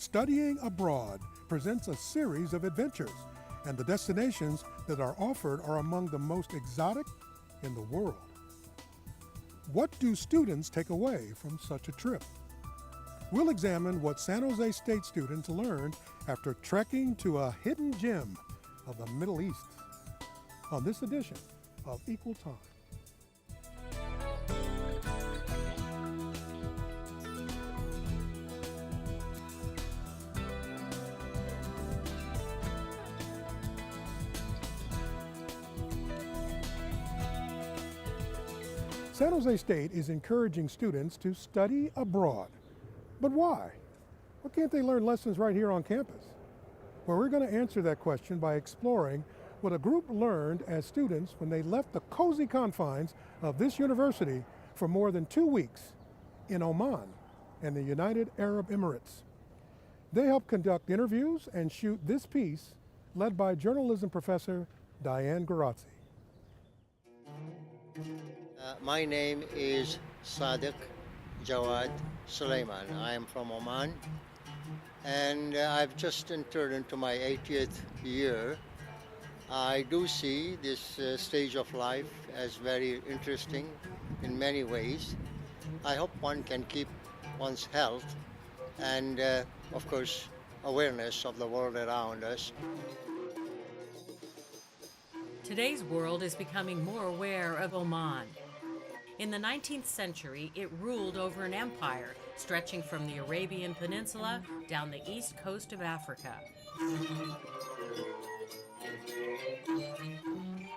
Studying Abroad presents a series of adventures, and the destinations that are offered are among the most exotic in the world. What do students take away from such a trip? We'll examine what San Jose State students learned after trekking to a hidden gem of the Middle East on this edition of Equal Time. San Jose State is encouraging students to study abroad. But why? Why can't they learn lessons right here on campus? Well, we're going to answer that question by exploring what a group learned as students when they left the cozy confines of this university for more than 2 weeks in Oman and the United Arab Emirates. They helped conduct interviews and shoot this piece led by journalism professor Diane Garazzi. My name is Sadiq Jawad Sulaiman. I am from Oman, and I've just entered into my 80th year. I do see this stage of life as very interesting in many ways. I hope one can keep one's health and, of course, awareness of the world around us. Today's world is becoming more aware of Oman. In the 19th century, it ruled over an empire stretching from the Arabian Peninsula down the east coast of Africa.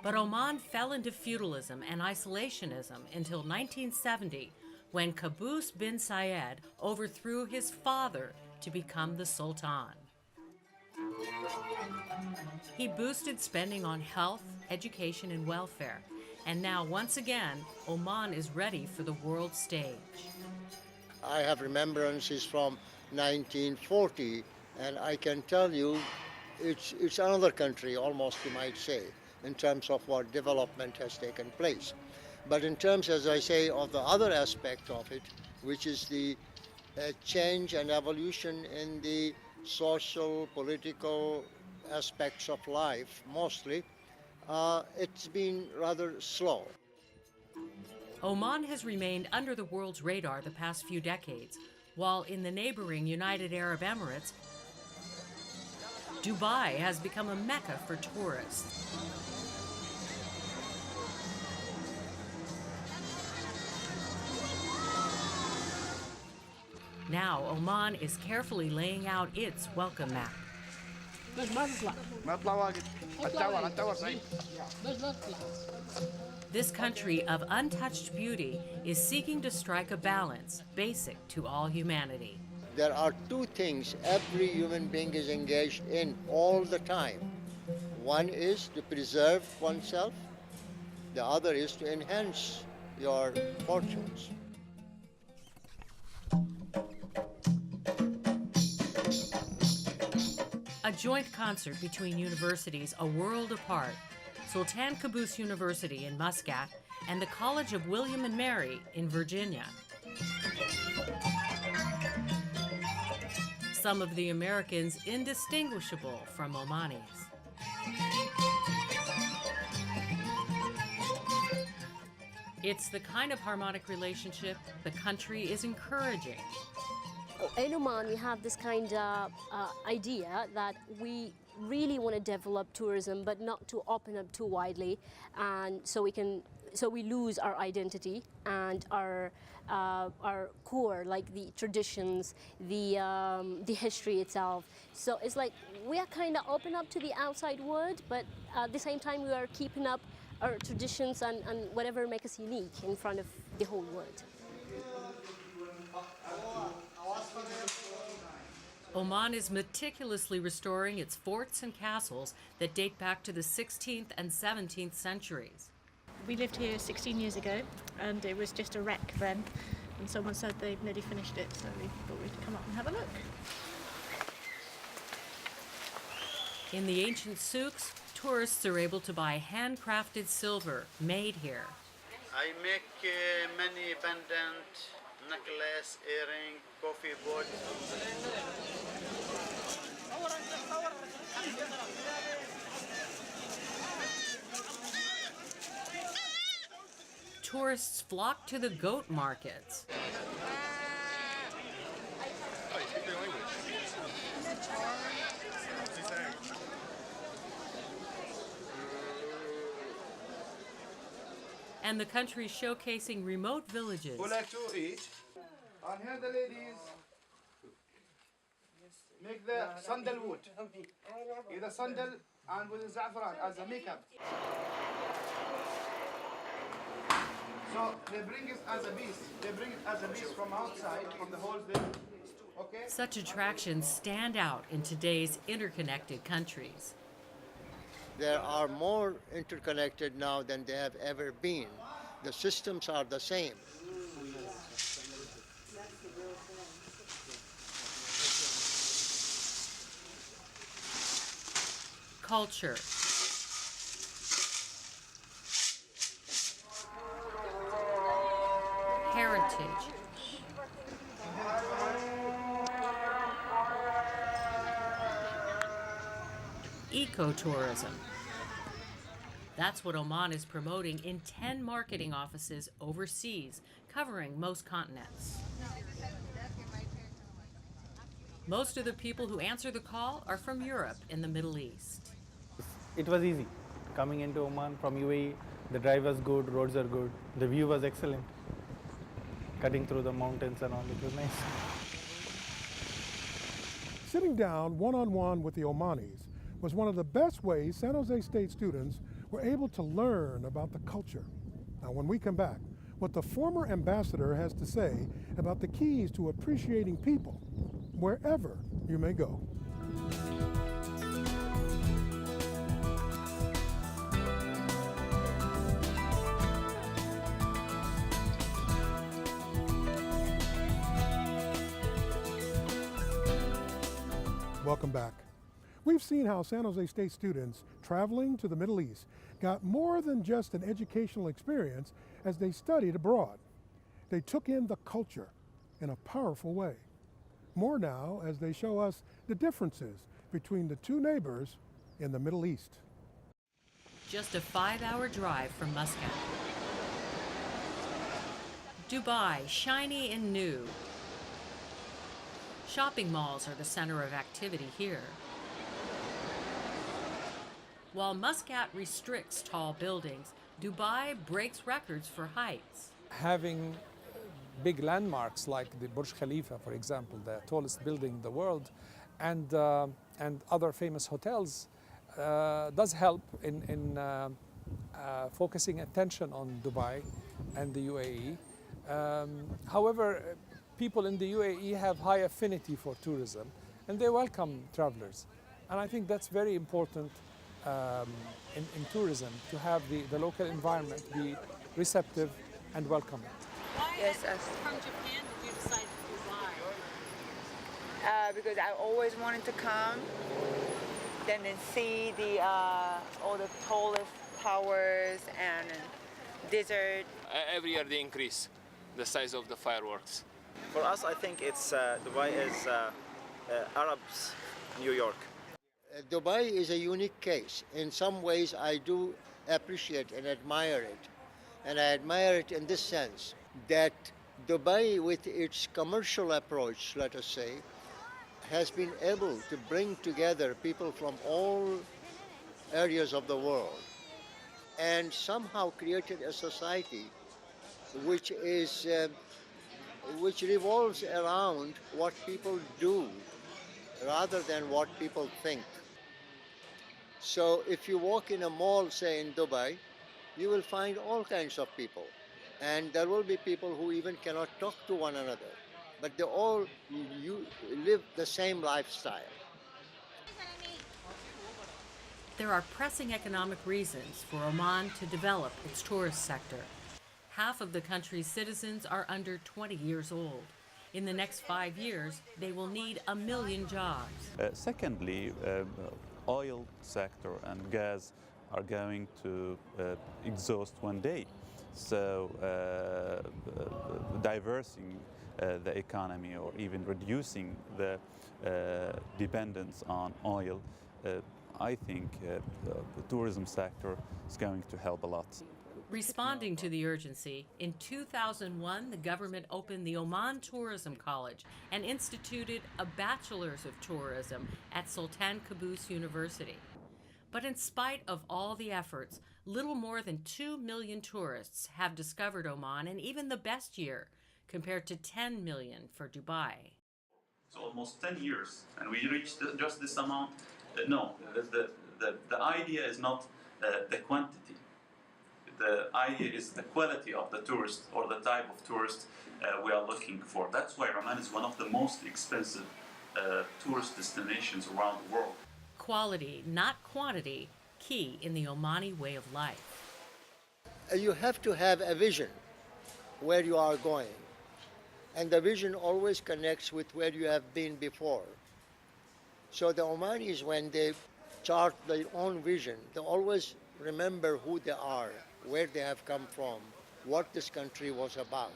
But Oman fell into feudalism and isolationism until 1970, when Qaboos bin Zayed overthrew his father to become the Sultan. He boosted spending on health, education, and welfare. And now, once again, Oman is ready for the world stage. I have remembrances from 1940, and I can tell you it's another country, almost you might say, in terms of what development has taken place. But in terms, as I say, of the other aspect of it, which is the change and evolution in the social, political aspects of life, mostly, it's been rather slow. Oman has remained under the world's radar the past few decades, while in the neighboring United Arab Emirates, Dubai has become a mecca for tourists. Now, Oman is carefully laying out its welcome map. This country of untouched beauty is seeking to strike a balance basic to all humanity. There are two things every human being is engaged in all the time. One is to preserve oneself, the other is to enhance your fortunes. A joint concert between universities a world apart, Sultan Qaboos University in Muscat and the College of William and Mary in Virginia. Some of the Americans indistinguishable from Omanis. It's the kind of harmonic relationship the country is encouraging. In Oman, we have this kind of idea that we really want to develop tourism, but not to open up too widely, and so we lose our identity and our core, like the traditions, the history itself. So it's like we are kind of open up to the outside world, but at the same time we are keeping up our traditions and whatever makes us unique in front of the whole world. Oman is meticulously restoring its forts and castles that date back to the 16th and 17th centuries. We lived here 16 years ago, and it was just a wreck then, and someone said they'd nearly finished it, so we thought we'd come up and have a look. In the ancient souks, tourists are able to buy handcrafted silver made here. I make many pendant, necklace, earring, coffee pot. tourists flock to the goat markets. And the country showcasing remote villages. Who like to eat? And here the ladies make the sandalwood. Either sandal and with the saffron as a makeup. So they bring it as a piece. They bring it as a piece from outside, from the whole thing. Okay? Such attractions stand out in today's interconnected countries. There are more interconnected now than they have ever been. The systems are the same. Culture, heritage, ecotourism. That's what Oman is promoting in 10 marketing offices overseas, covering most continents. Most of the people who answer the call are from Europe and the Middle East. It was easy. Coming into Oman from UAE, the drive was good, roads are good, the view was excellent. Cutting through the mountains and all, it was nice. Sitting down one-on-one with the Omanis was one of the best ways San Jose State students were able to learn about the culture. Now, when we come back, what the former ambassador has to say about the keys to appreciating people wherever you may go. Welcome back. We've seen how San Jose State students traveling to the Middle East got more than just an educational experience as they studied abroad. They took in the culture in a powerful way. More now as they show us the differences between the two neighbors in the Middle East. Just a 5-hour drive from Muscat. Dubai, shiny and new. Shopping malls are the center of activity here. While Muscat restricts tall buildings, Dubai breaks records for heights. Having big landmarks like the Burj Khalifa, for example, the tallest building in the world, and other famous hotels does help in focusing attention on Dubai and the UAE. However, people in the UAE have high affinity for tourism and they welcome travelers. And I think that's very important in tourism, to have the local environment be receptive and welcoming. Yes, From Japan did you decide Dubai? because I always wanted to come, then see the all the tallest towers and desert. Every year they increase the size of the fireworks. For us, I think it's Dubai is Arabs, New York. Dubai is a unique case. In some ways, I do appreciate and admire it. And I admire it in this sense, that Dubai, with its commercial approach, let us say, has been able to bring together people from all areas of the world and somehow created a society which is which revolves around what people do rather than what people think. So if you walk in a mall, say in Dubai, you will find all kinds of people. And there will be people who even cannot talk to one another, but they all live the same lifestyle. There are pressing economic reasons for Oman to develop its tourist sector. Half of the country's citizens are under 20 years old. In the next 5 years, they will need 1 million jobs. Secondly, oil sector and gas are going to exhaust one day. So diversing the economy or even reducing the dependence on oil, I think the tourism sector is going to help a lot. Responding to the urgency, in 2001, the government opened the Oman Tourism College and instituted a Bachelor's of Tourism at Sultan Qaboos University. But in spite of all the efforts, little more than 2 million tourists have discovered Oman in even the best year, compared to 10 million for Dubai. It's almost 10 years, and we reached just this amount. No, the idea is not the quantity. The idea is the quality of the tourist or the type of tourist we are looking for. That's why Oman is one of the most expensive tourist destinations around the world. Quality, not quantity, key in the Omani way of life. You have to have a vision where you are going. And the vision always connects with where you have been before. So the Omanis, when they chart their own vision, they always remember who they are, where they have come from, what this country was about.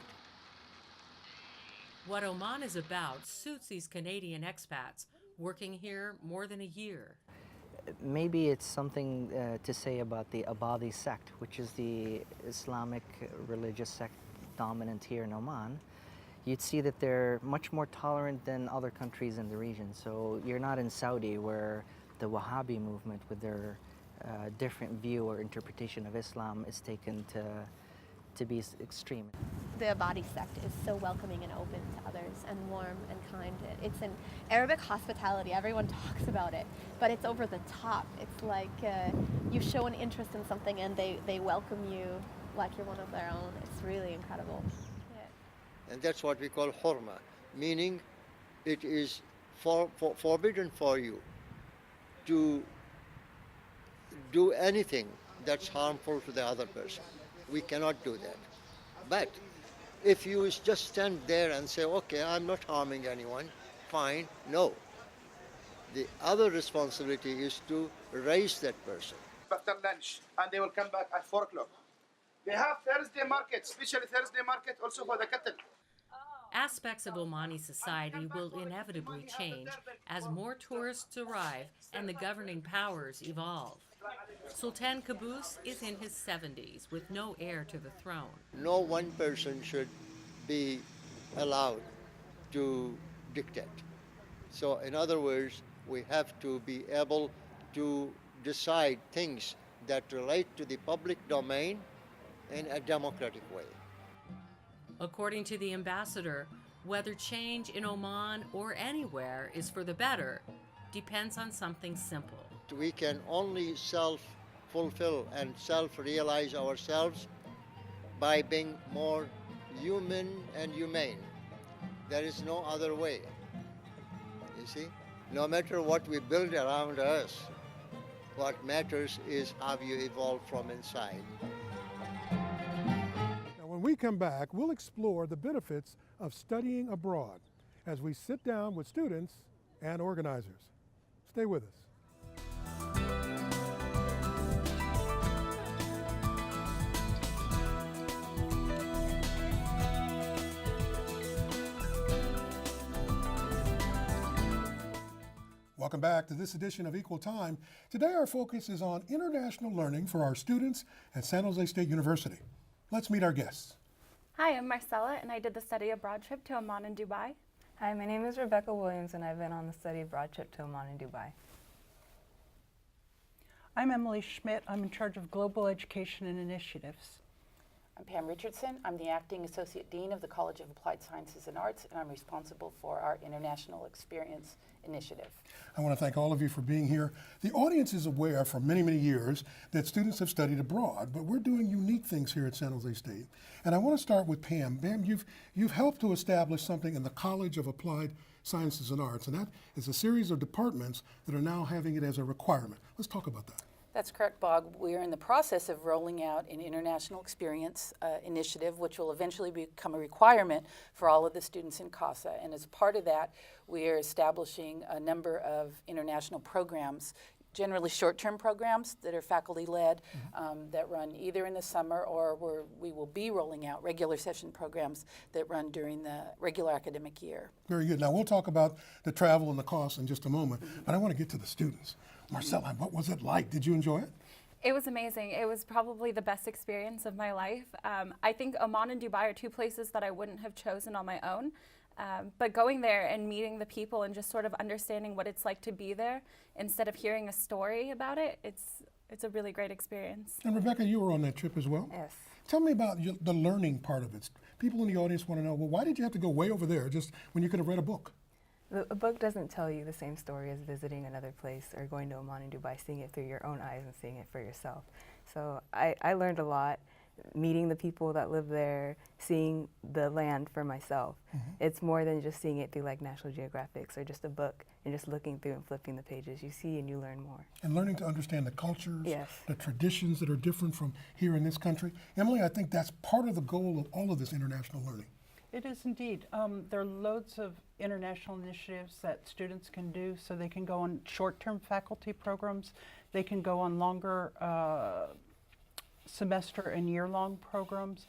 What Oman is about suits these Canadian expats working here more than a year. Maybe it's something to say about the Abadi sect, which is the Islamic religious sect dominant here in Oman. You'd see that they're much more tolerant than other countries in the region. So you're not in Saudi where the Wahhabi movement with their different view or interpretation of Islam is taken to be extreme. The Abadi sect is so welcoming and open to others and warm and kind. It's an Arabic hospitality. Everyone talks about it, but it's over the top. It's like you show an interest in something and they welcome you like you're one of their own. It's really incredible. And that's what we call hurma, meaning it is forbidden for you to do anything that's harmful to the other person. We cannot do that. But if you just stand there and say, okay, I'm not harming anyone, fine, no. The other responsibility is to raise that person. After lunch, and they will come back at 4 o'clock. They have Thursday market, especially Thursday market also for the cattle. Aspects of Omani society will inevitably change as more tourists arrive and the governing powers evolve. Sultan Qaboos is in his 70s with no heir to the throne. No one person should be allowed to dictate. So in other words, we have to be able to decide things that relate to the public domain in a democratic way. According to the ambassador, whether change in Oman or anywhere is for the better depends on something simple. We can only self-fulfill and self-realize ourselves by being more human and humane. There is no other way. You see? No matter what we build around us, what matters is how you evolve from inside. When we come back, we'll explore the benefits of studying abroad as we sit down with students and organizers. Stay with us. Welcome back to this edition of Equal Time. Today our focus is on international learning for our students at San Jose State University. Let's meet our guests. Hi, I'm Marcella, and I did the study abroad trip to Oman and Dubai. Hi, my name is Rebecca Williams, and I've been on the study abroad trip to Oman and Dubai. I'm Emilie Schmidt. I'm in charge of Global Education and Initiatives. I'm Pam Richardson. I'm the Acting Associate Dean of the College of Applied Sciences and Arts, and I'm responsible for our International Experience Initiative. I want to thank all of you for being here. The audience is aware for many, many years that students have studied abroad, but we're doing unique things here at San Jose State. And I want to start with Pam. Pam, you've helped to establish something in the College of Applied Sciences and Arts, and that is a series of departments that are now having it as a requirement. Let's talk about that. That's correct, Bob. We are in the process of rolling out an International Experience Initiative, which will eventually become a requirement for all of the students in CASA. And as part of that, we are establishing a number of international programs, generally short-term programs that are faculty-led, that run either in the summer or we will be rolling out regular session programs that run during the regular academic year. Very good. Now, we'll talk about the travel and the costs in just a moment, but I want to get to the students. Marcella, what was it like? Did you enjoy it? It was amazing. It was probably the best experience of my life. I think Oman and Dubai are two places that I wouldn't have chosen on my own. But going there and meeting the people and just sort of understanding what it's like to be there instead of hearing a story about it, it's a really great experience. And Rebecca, you were on that trip as well? Yes. Tell me about the learning part of it. People in the audience want to know, well, why did you have to go way over there just when you could have read a book? A book doesn't tell you the same story as visiting another place or going to Oman and Dubai, seeing it through your own eyes and seeing it for yourself. So I learned a lot, meeting the people that live there, seeing the land for myself. It's more than just seeing it through like National Geographic or just a book and just looking through and flipping the pages. You see and you learn more. And learning to understand the cultures, yes, the traditions that are different from here in this country. Emilie, I think that's part of the goal of all of this international learning. It is indeed. There are loads of international initiatives that students can do, so they can go on short-term faculty programs, they can go on longer semester and year-long programs.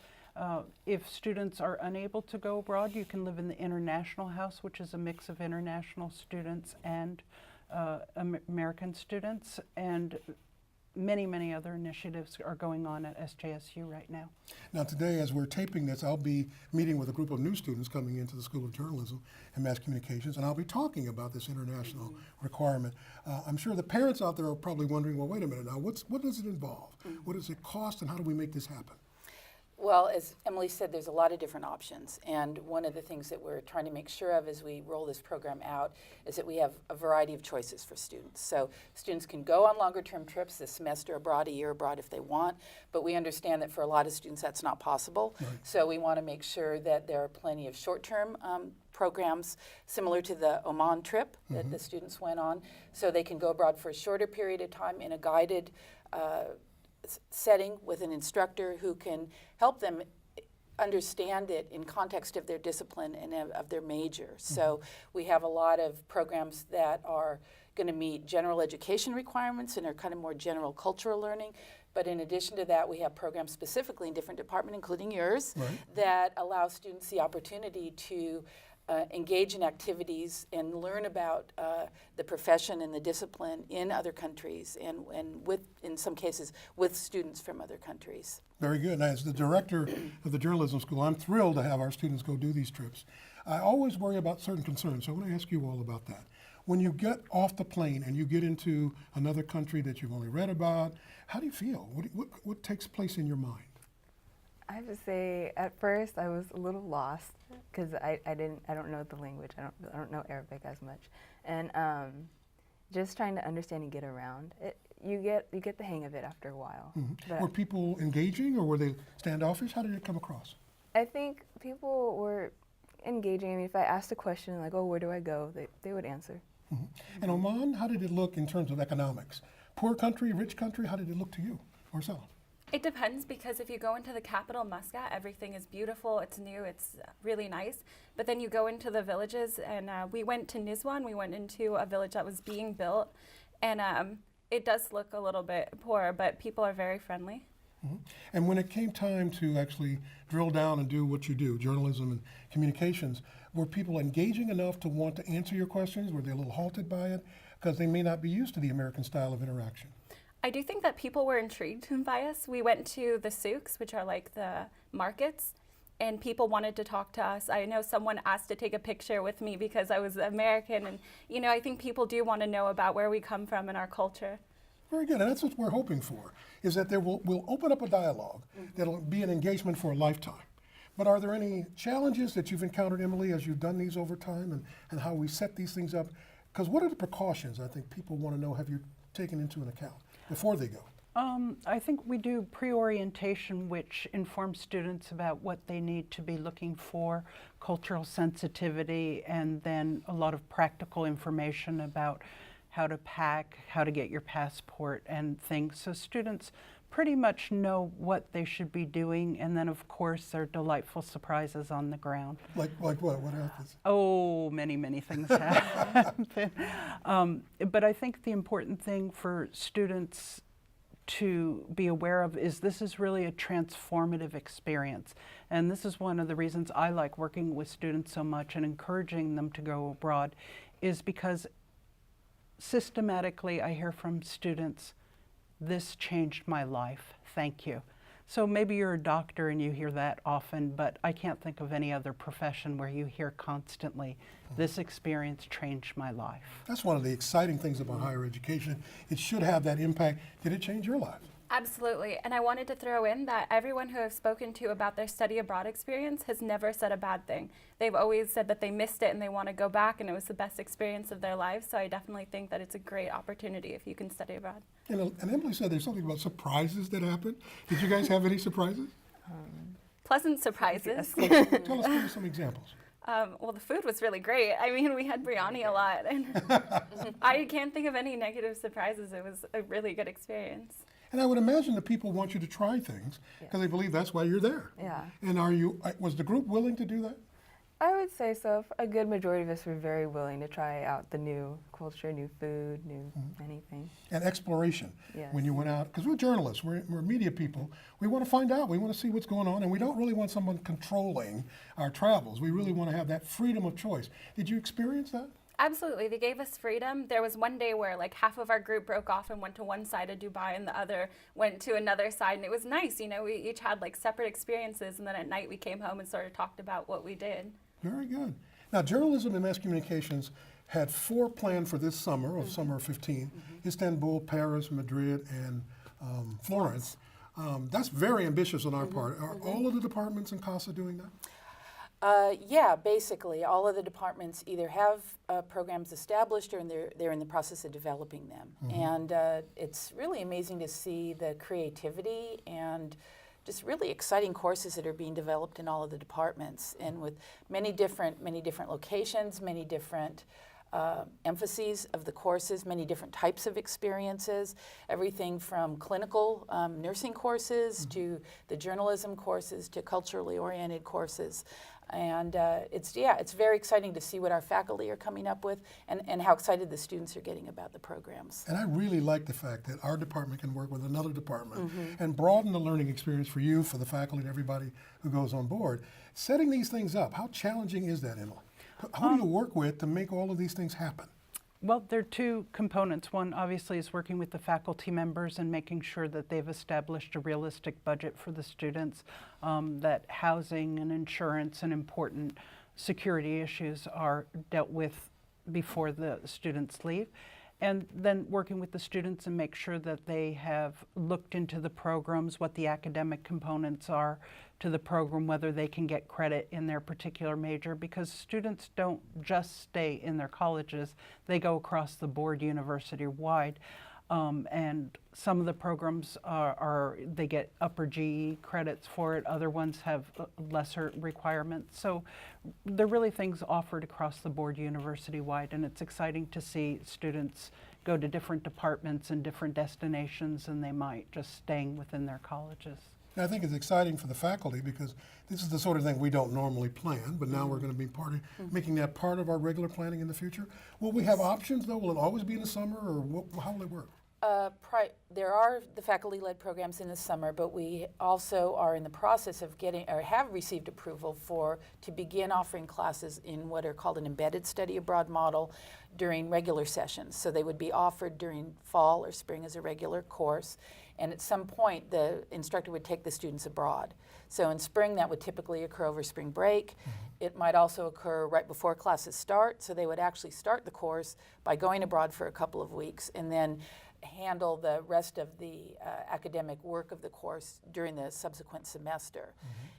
If students are unable to go abroad, you can live in the International House, which is a mix of international students and American students, and many, many other initiatives are going on at SJSU right now. Now today, as we're taping this, I'll be meeting with a group of new students coming into the School of Journalism and Mass Communications, and I'll be talking about this international requirement. I'm sure the parents out there are probably wondering, well, wait a minute now, what does it involve? What does it cost, and how do we make this happen? Well, as Emilie said, there's a lot of different options, and one of the things that we're trying to make sure of as we roll this program out is that we have a variety of choices for students. So students can go on longer term trips this semester abroad, a year abroad if they want, but we understand that for a lot of students that's not possible. Right. So we want to make sure that there are plenty of short-term programs similar to the Oman trip that the students went on, so they can go abroad for a shorter period of time in a guided setting with an instructor who can help them understand it in context of their discipline and of their major. So we have a lot of programs that are going to meet general education requirements and are kind of more general cultural learning. But in addition to that, we have programs specifically in different departments, including yours, that allow students the opportunity to engage in activities and learn about the profession and the discipline in other countries and with, in some cases, with students from other countries. Very good. Now, as the director of the journalism school, I'm thrilled to have our students go do these trips. I always worry about certain concerns, so I want to ask you all about that. When you get off the plane and you get into another country that you've only read about, how do you feel? What takes place in your mind? I have to say, at first I was a little lost because I don't know the language. I don't know Arabic as much, and just trying to understand and get around. You get the hang of it after a while. Were people engaging or were they standoffish? How did it come across? I think people were engaging. I mean, if I asked a question like, "Oh, where do I go?" they would answer. And Oman, how did it look in terms of economics? Poor country, rich country? How did it look to you, Marcella? It depends, because if you go into the capital, Muscat, everything is beautiful, it's new, it's really nice. But then you go into the villages, and we went to Nizwan, we went into a village that was being built, and it does look a little bit poor, but people are very friendly. And when it came time to actually drill down and do what you do, journalism and communications, were people engaging enough to want to answer your questions? Were they a little halted by it? Because they may not be used to the American style of interaction. I do think that people were intrigued by us. We went to the souks, which are like the markets, and people wanted to talk to us. I know someone asked to take a picture with me because I was American, and you know, I think people do want to know about where we come from and our culture. Very good, and that's what we're hoping for, is that we'll open up a dialogue that'll be an engagement for a lifetime. But are there any challenges that you've encountered, Emilie, as you've done these over time and how we set these things up? Because what are the precautions I think people want to know have you taken into account before they go? I think we do pre-orientation, which informs students about what they need to be looking for, cultural sensitivity, and then a lot of practical information about how to pack, how to get your passport and things. So students pretty much know what they should be doing, and then of course there are delightful surprises on the ground. Like what? What happens? Oh, many, many things happen. But I think the important thing for students to be aware of is this is really a transformative experience. And this is one of the reasons I like working with students so much and encouraging them to go abroad, is because systematically I hear from students, this changed my life, thank you. So maybe you're a doctor and you hear that often, but I can't think of any other profession where you hear constantly, this experience changed my life. That's one of the exciting things about higher education. It should have that impact. Did it change your life? Absolutely. And I wanted to throw in that everyone who I've spoken to about their study abroad experience has never said a bad thing. They've always said that they missed it and they want to go back and it was the best experience of their lives. So I definitely think that it's a great opportunity if you can study abroad. And Emilie said there's something about surprises that happened. Did you guys have any surprises? Pleasant surprises. Tell us, give us some examples. Well, the food was really great. I mean, we had biryani a lot. And I can't think of any negative surprises. It was a really good experience. And I would imagine the people want you to try things because they believe that's why you're there. Yeah. And was the group willing to do that? I would say so. A good majority of us were very willing to try out the new culture, new food, new anything. And exploration. Yes. When you went out, because we're journalists, we're media people, we want to find out, we want to see what's going on, and we don't really want someone controlling our travels. We really want to have that freedom of choice. Did you experience that? Absolutely. They gave us freedom. There was one day where like half of our group broke off and went to one side of Dubai and the other went to another side. And it was nice. You know, we each had like separate experiences. And then at night we came home and sort of talked about what we did. Very good. Now, journalism and mass communications had 4 planned for this summer, of summer of 15, Istanbul, Paris, Madrid, and Florence. That's very ambitious on our part. Are all of the departments in CASA doing that? Yeah, basically, all of the departments either have programs established or they're in the process of developing them. And it's really amazing to see the creativity and just really exciting courses that are being developed in all of the departments, and with many different locations, many different emphases of the courses, many different types of experiences, everything from clinical nursing courses to the journalism courses to culturally oriented courses. And it's very exciting to see what our faculty are coming up with and how excited the students are getting about the programs. And I really like the fact that our department can work with another department and broaden the learning experience for you, for the faculty, and everybody who goes on board. Setting these things up, how challenging is that, Emilie? Who do you work with to make all of these things happen? Well, there are 2 components. One, obviously, is working with the faculty members and making sure that they've established a realistic budget for the students, that housing and insurance and important security issues are dealt with before the students leave. And then working with the students and make sure that they have looked into the programs, what the academic components are to the program, whether they can get credit in their particular major, because students don't just stay in their colleges, they go across the board university-wide. And some of the programs they get upper GE credits for it, other ones have lesser requirements. So there are really things offered across the board university-wide, and it's exciting to see students go to different departments and different destinations than they might just staying within their colleges. And I think it's exciting for the faculty because this is the sort of thing we don't normally plan, but now we're going to be making that part of our regular planning in the future. Will we have options, though? Will it always be in the summer, or how will it work? There are the faculty-led programs in the summer, but we also are in the process of have received approval to begin offering classes in what are called an embedded study abroad model during regular sessions. So they would be offered during fall or spring as a regular course, and at some point the instructor would take the students abroad. So in spring that would typically occur over spring break. It might also occur right before classes start, so they would actually start the course by going abroad for a couple of weeks and then handle the rest of the academic work of the course during the subsequent semester.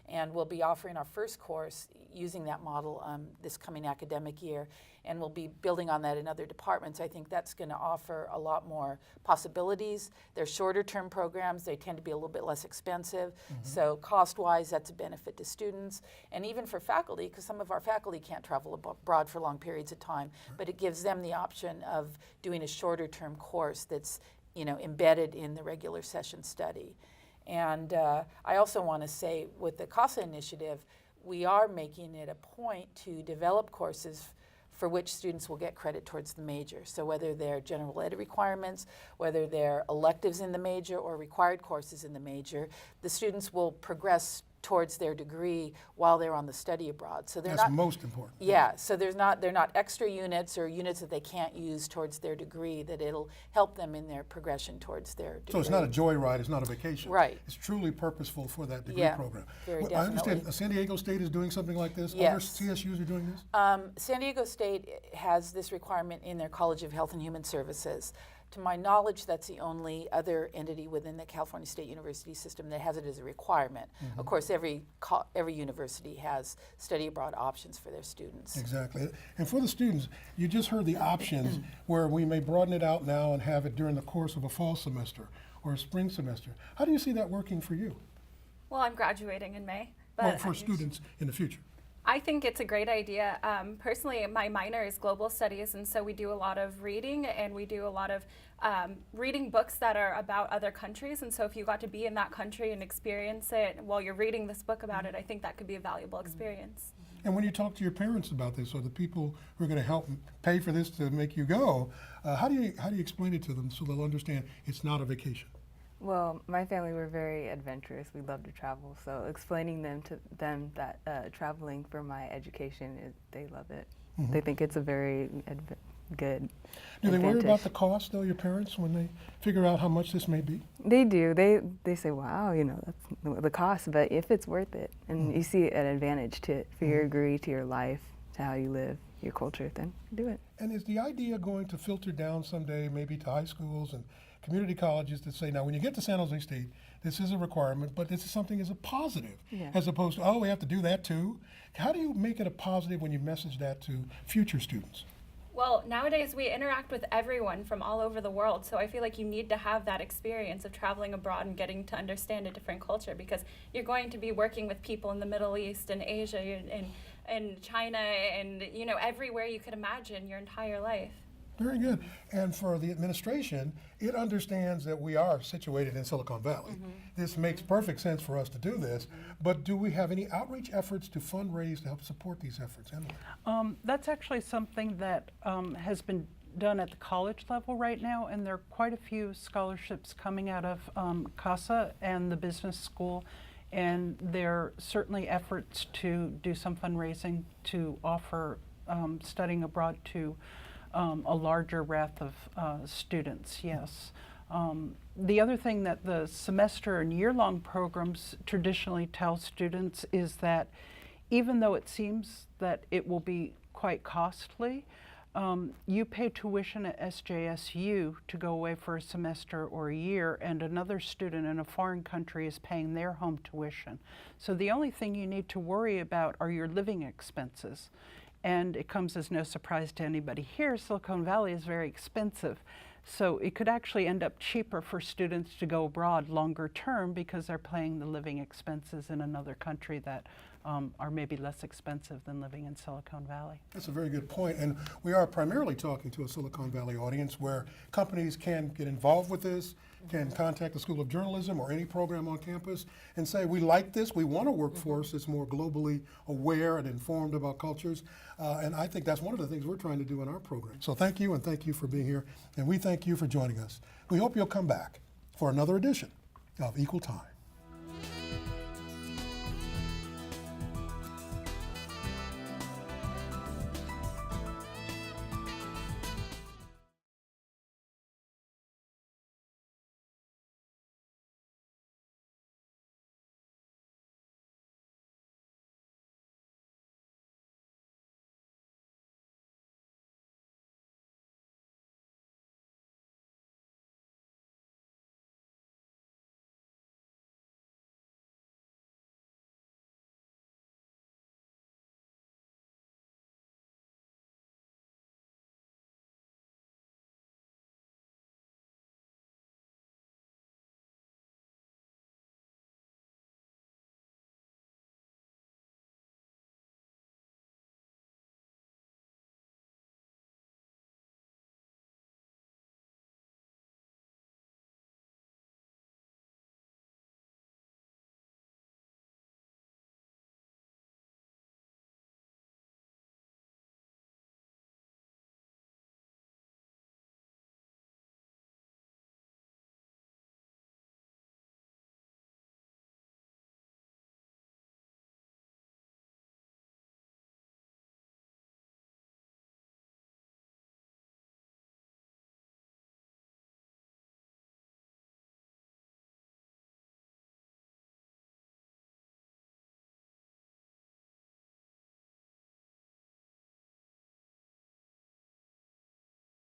And we'll be offering our first course using that model this coming academic year, and we'll be building on that in other departments. I think that's going to offer a lot more possibilities. They're shorter term programs. They tend to be a little bit less expensive. So cost-wise, that's a benefit to students and even for faculty, because some of our faculty can't travel abroad for long periods of time, but it gives them the option of doing a shorter term course that's embedded in the regular session study. And I also want to say with the CASA initiative, we are making it a point to develop courses for which students will get credit towards the major. So whether they're general ed requirements, whether they're electives in the major or required courses in the major, the students will progress towards their degree while they're on the study abroad. So they're That's not most important. Yeah, so they're not extra units or units that they can't use towards their degree, that it'll help them in their progression towards their degree. So it's not a joyride, it's not a vacation. Right. It's truly purposeful for that degree Yeah, program. very I understand definitely. San Diego State is doing something like this. Yes. Other CSUs are doing this? San Diego State has this requirement in their College of Health and Human Services. To my knowledge, that's the only other entity within the California State University system that has it as a requirement. Of course, every university has study abroad options for their students. Exactly. And for the students, you just heard the options where we may broaden it out now and have it during the course of a fall semester or a spring semester. How do you see that working for you? Well, I'm graduating in May. But Well, for students in the future. I think it's a great idea. Personally, my minor is global studies, and so we do a lot of reading, and we do a lot of reading books that are about other countries. And so if you got to be in that country and experience it while you're reading this book about it, I think that could be a valuable experience. And when you talk to your parents about this, or the people who are going to help pay for this to make you go, how do you explain it to them so they'll understand it's not a vacation? Well, my family, were very adventurous. We love to travel. So explaining to them that traveling for my education, they love it. They think it's a very good Do they worry advantage. about the cost, though, your parents, when they figure out how much this may be? They do. They say, wow, that's the cost, but if it's worth it, and you see an advantage to it for your degree, to your life, to how you live, your culture, then do it. And is the idea going to filter down someday maybe to high schools and community colleges that say, now when you get to San Jose State, this is a requirement, but this is something as a positive, as opposed to, oh, we have to do that too? How do you make it a positive when you message that to future students? Well, nowadays we interact with everyone from all over the world, so I feel like you need to have that experience of traveling abroad and getting to understand a different culture, because you're going to be working with people in the Middle East and Asia and China and everywhere you could imagine your entire life. Very good. And for the administration, it understands that we are situated in Silicon Valley. This makes perfect sense for us to do this, but do we have any outreach efforts to fundraise to help support these efforts? Emily? That's actually something that has been done at the college level right now, and there are quite a few scholarships coming out of CASA and the business school, and there are certainly efforts to do some fundraising to offer studying abroad to a larger breadth of students, yes. The other thing that the semester and year-long programs traditionally tell students is that even though it seems that it will be quite costly, you pay tuition at SJSU to go away for a semester or a year, and another student in a foreign country is paying their home tuition. So the only thing you need to worry about are your living expenses. And it comes as no surprise to anybody here, Silicon Valley is very expensive. So it could actually end up cheaper for students to go abroad longer term because they're paying the living expenses in another country that are maybe less expensive than living in Silicon Valley. That's a very good point. And we are primarily talking to a Silicon Valley audience where companies can get involved with this, can contact the School of Journalism or any program on campus and say, we like this, we want a workforce that's more globally aware and informed about cultures. And I think that's one of the things we're trying to do in our program. So thank you, and thank you for being here. And we thank you for joining us. We hope you'll come back for another edition of Equal Time.